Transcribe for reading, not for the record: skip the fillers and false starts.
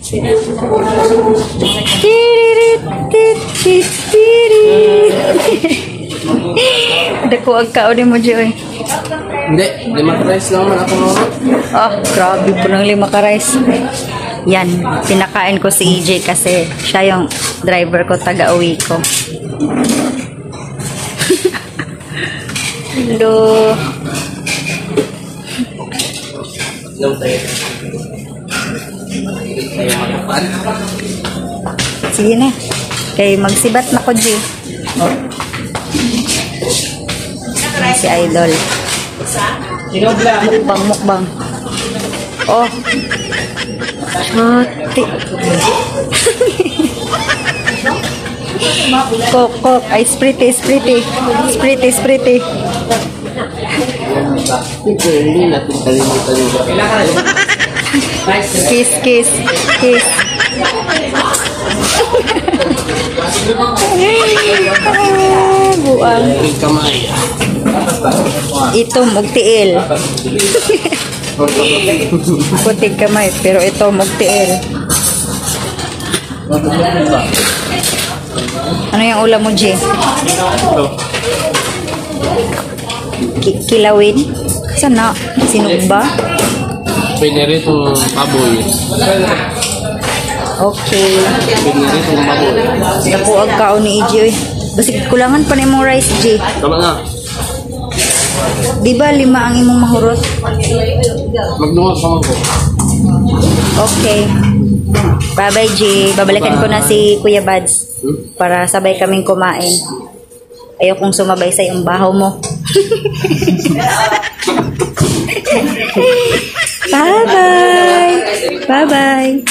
Dako ang kaon mo, Joy. Hindi, 5 rice lang man ako mga. Oh, grabe po ng 5 ka rice. Yan, pinakain ko si EJ kasi siya yung driver ko, taga-uwi ko. Hello. Sige na. Kay magsibat na ko, G. Oh. Si Idol. Mukbang. Oh. Chote. Kok. Ay, sprite. Hindi natin kalimutan yung Kiss. Buang. kamay. Ito mugtiil. Putig kamay, pero ito mugtiil. Ano yung ulam mo, J? Kilawin? Sana? Sinugba? Pwede rin itong baboy. Okay. Pwede rin itong baboy. Naku, ang kaon ni EJ. Basi kulangan pa na imong rice, J. Tama na. Di ba 5 ang imong mahurot? Magdungot ka ko. Okay. Bye-bye, J. Babalikan ko na si Kuya Bads para sabay kaming kumain. Ayokong sumabay sa iyong bahaw mo. Bye-bye. Bye-bye.